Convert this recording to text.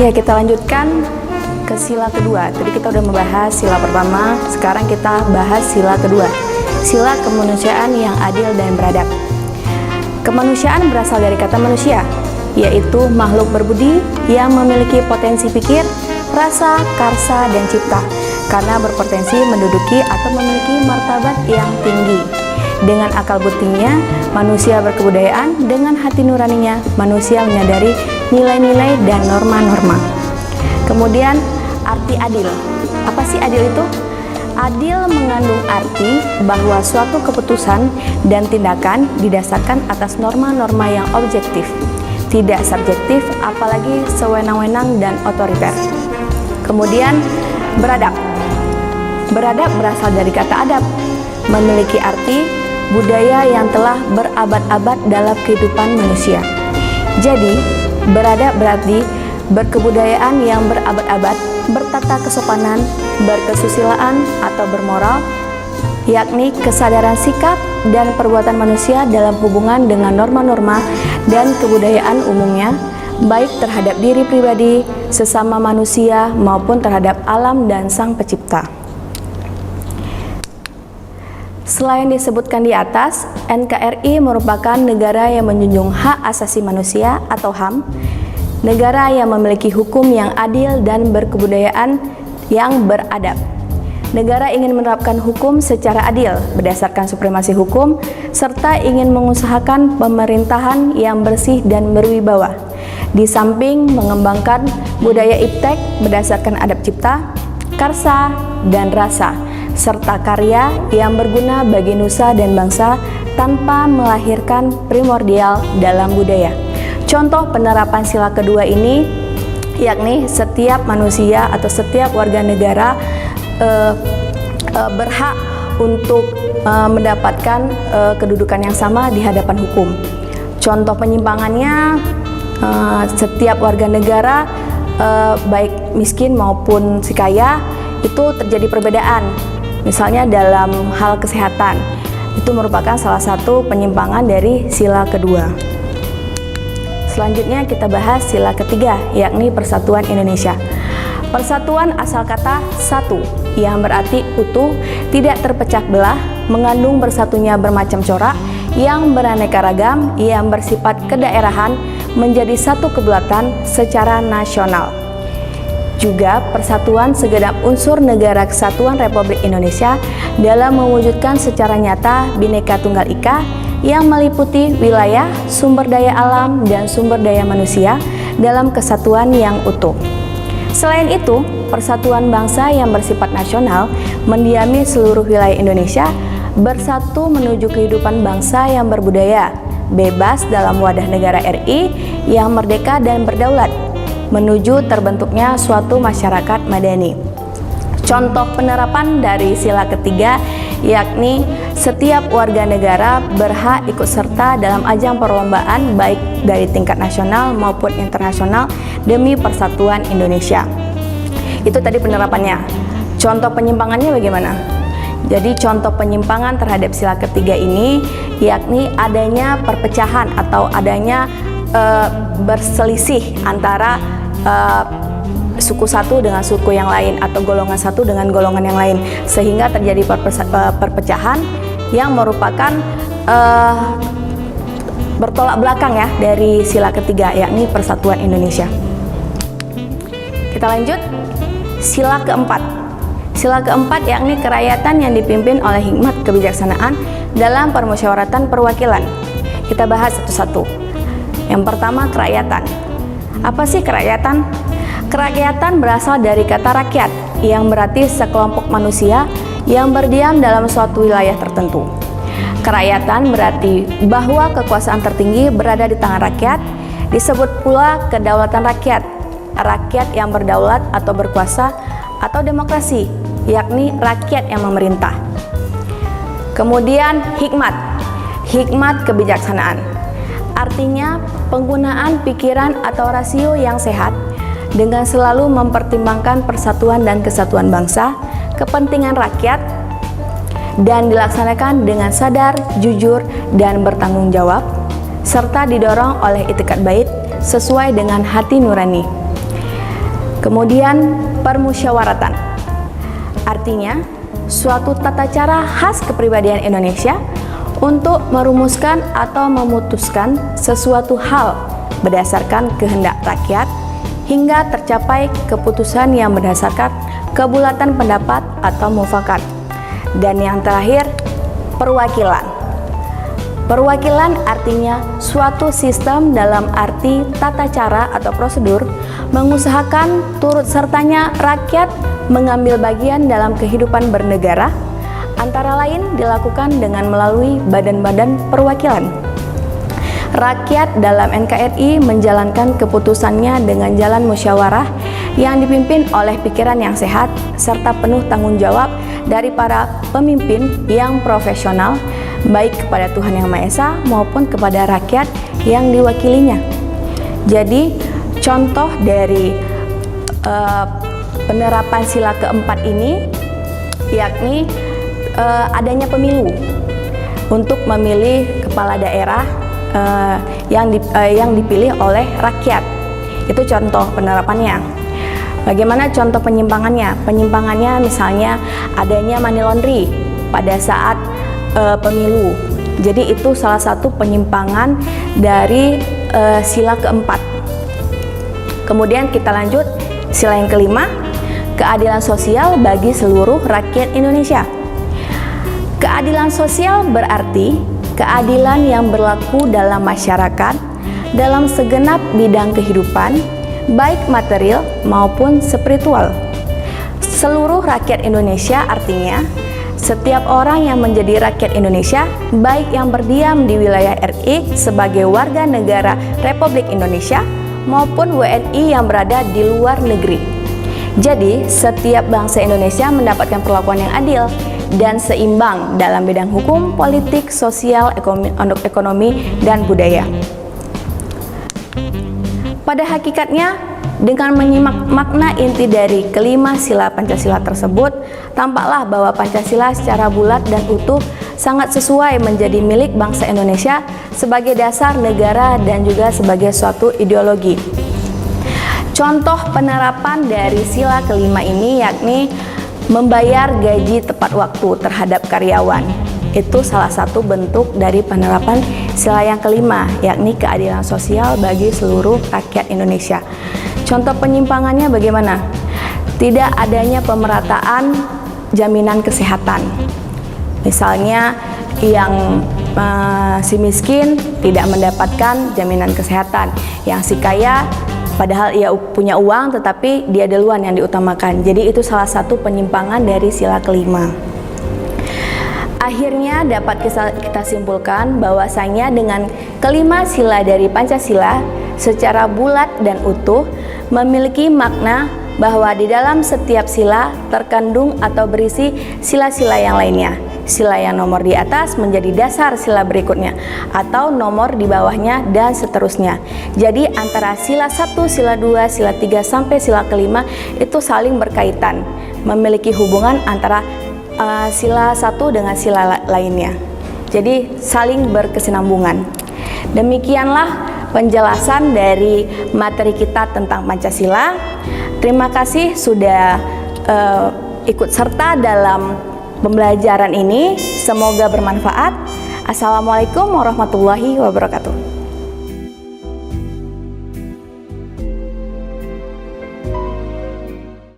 Ya, kita lanjutkan ke sila kedua. Tadi kita udah membahas sila pertama, sekarang kita bahas sila kedua. Sila kemanusiaan yang adil dan beradab. Kemanusiaan berasal dari kata manusia, yaitu makhluk berbudi yang memiliki potensi pikir, rasa, karsa, dan cipta, karena berpotensi menduduki atau memiliki martabat yang tinggi. Dengan akal butinya, manusia berkebudayaan. Dengan hati nuraninya, manusia menyadari nilai-nilai dan norma-norma. Kemudian, arti adil. Apa sih adil itu? Adil mengandung arti bahwa suatu keputusan dan tindakan didasarkan atas norma-norma yang objektif, tidak subjektif, apalagi sewenang-wenang dan otoriter. Kemudian, beradab. Beradab berasal dari kata adab, memiliki arti budaya yang telah berabad-abad dalam kehidupan manusia. Jadi, beradab berarti berkebudayaan yang berabad-abad, bertata kesopanan, berkesusilaan atau bermoral, yakni kesadaran sikap dan perbuatan manusia dalam hubungan dengan norma-norma dan kebudayaan umumnya, baik terhadap diri pribadi, sesama manusia, maupun terhadap alam dan Sang Pencipta. Selain disebutkan di atas, NKRI merupakan negara yang menjunjung hak asasi manusia atau HAM, negara yang memiliki hukum yang adil dan berkebudayaan yang beradab. Negara ingin menerapkan hukum secara adil berdasarkan supremasi hukum, serta ingin mengusahakan pemerintahan yang bersih dan berwibawa. Di samping mengembangkan budaya iptek berdasarkan adab cipta, karsa, dan rasa, serta karya yang berguna bagi nusa dan bangsa tanpa melahirkan primordial dalam budaya. Contoh penerapan sila kedua ini yakni setiap manusia atau setiap warga negara berhak untuk mendapatkan kedudukan yang sama di hadapan hukum. Contoh penyimpangannya, setiap warga negara baik miskin maupun si kaya itu terjadi perbedaan. Misalnya dalam hal kesehatan, itu merupakan salah satu penyimpangan dari sila kedua. Selanjutnya kita bahas sila ketiga, yakni Persatuan Indonesia. Persatuan asal kata satu, yang berarti utuh, tidak terpecah belah, mengandung bersatunya bermacam corak, yang beraneka ragam, yang bersifat kedaerahan, menjadi satu kebulatan secara nasional. Juga persatuan segenap unsur negara kesatuan Republik Indonesia dalam mewujudkan secara nyata Bhinneka Tunggal Ika yang meliputi wilayah, sumber daya alam, dan sumber daya manusia dalam kesatuan yang utuh. Selain itu, persatuan bangsa yang bersifat nasional mendiami seluruh wilayah Indonesia, bersatu menuju kehidupan bangsa yang berbudaya, bebas dalam wadah negara RI yang merdeka dan berdaulat, menuju terbentuknya suatu masyarakat madani. Contoh penerapan dari sila ketiga yakni setiap warga negara berhak ikut serta dalam ajang perlombaan baik dari tingkat nasional maupun internasional demi persatuan Indonesia. Itu tadi penerapannya. Contoh penyimpangannya bagaimana? Jadi contoh penyimpangan terhadap sila ketiga ini yakni adanya perpecahan atau adanya berselisih antara suku satu dengan suku yang lain atau golongan satu dengan golongan yang lain, sehingga terjadi perpecahan yang merupakan bertolak belakang ya dari sila ketiga, yakni Persatuan Indonesia. Kita lanjut, sila keempat. Sila keempat yakni kerakyatan yang dipimpin oleh hikmat kebijaksanaan dalam permusyawaratan perwakilan. Kita bahas satu-satu. Yang pertama, kerakyatan. Apa sih kerakyatan? Kerakyatan berasal dari kata rakyat, yang berarti sekelompok manusia yang berdiam dalam suatu wilayah tertentu. Kerakyatan berarti bahwa kekuasaan tertinggi berada di tangan rakyat, disebut pula kedaulatan rakyat, rakyat yang berdaulat atau berkuasa, atau demokrasi, yakni rakyat yang memerintah. Kemudian hikmat, hikmat kebijaksanaan. Artinya penggunaan pikiran atau rasio yang sehat dengan selalu mempertimbangkan persatuan dan kesatuan bangsa, kepentingan rakyat, dan dilaksanakan dengan sadar, jujur, dan bertanggung jawab, serta didorong oleh itikat baik sesuai dengan hati nurani. Kemudian permusyawaratan, artinya suatu tata cara khas kepribadian Indonesia untuk merumuskan atau memutuskan sesuatu hal berdasarkan kehendak rakyat hingga tercapai keputusan yang berdasarkan kebulatan pendapat atau mufakat. Dan yang terakhir, perwakilan. Perwakilan artinya suatu sistem dalam arti tata cara atau prosedur mengusahakan turut sertanya rakyat mengambil bagian dalam kehidupan bernegara, antara lain dilakukan dengan melalui badan-badan perwakilan. Rakyat dalam NKRI menjalankan keputusannya dengan jalan musyawarah yang dipimpin oleh pikiran yang sehat serta penuh tanggung jawab dari para pemimpin yang profesional, baik kepada Tuhan Yang Maha Esa maupun kepada rakyat yang diwakilinya. Jadi contoh dari penerapan sila keempat ini yakni adanya pemilu untuk memilih kepala daerah yang dipilih oleh rakyat. Itu contoh penerapannya. Bagaimana contoh penyimpangannya? Penyimpangannya misalnya adanya money laundry pada saat pemilu. Jadi itu salah satu penyimpangan dari sila keempat. Kemudian kita lanjut sila yang kelima, keadilan sosial bagi seluruh rakyat Indonesia. Keadilan sosial berarti keadilan yang berlaku dalam masyarakat dalam segenap bidang kehidupan, baik material maupun spiritual. Seluruh rakyat Indonesia artinya setiap orang yang menjadi rakyat Indonesia, baik yang berdiam di wilayah RI sebagai warga negara Republik Indonesia maupun WNI yang berada di luar negeri. Jadi, setiap bangsa Indonesia mendapatkan perlakuan yang adil dan seimbang dalam bidang hukum, politik, sosial, ekonomi, dan budaya. Pada hakikatnya, dengan menyimak makna inti dari kelima sila Pancasila tersebut, tampaklah bahwa Pancasila secara bulat dan utuh sangat sesuai menjadi milik bangsa Indonesia sebagai dasar negara dan juga sebagai suatu ideologi. Contoh penerapan dari sila kelima ini yakni membayar gaji tepat waktu terhadap karyawan. Itu salah satu bentuk dari penerapan sila yang kelima, yakni keadilan sosial bagi seluruh rakyat Indonesia. Contoh penyimpangannya bagaimana? Tidak adanya pemerataan jaminan kesehatan. Misalnya yang si miskin tidak mendapatkan jaminan kesehatan, yang si kaya padahal ia punya uang tetapi dia duluan yang diutamakan. Jadi itu salah satu penyimpangan dari sila kelima. Akhirnya dapat kita simpulkan bahwasanya dengan kelima sila dari Pancasila secara bulat dan utuh memiliki makna bahwa di dalam setiap sila terkandung atau berisi sila-sila yang lainnya. Sila yang nomor di atas menjadi dasar sila berikutnya atau nomor di bawahnya dan seterusnya. Jadi antara sila 1, sila 2, sila 3 sampai sila kelima itu saling berkaitan, memiliki hubungan antara sila 1 dengan sila lainnya. Jadi saling berkesinambungan. Demikianlah penjelasan dari materi kita tentang Pancasila. Terima kasih sudah ikut serta dalam pembelajaran ini. Semoga bermanfaat. Assalamualaikum warahmatullahi wabarakatuh.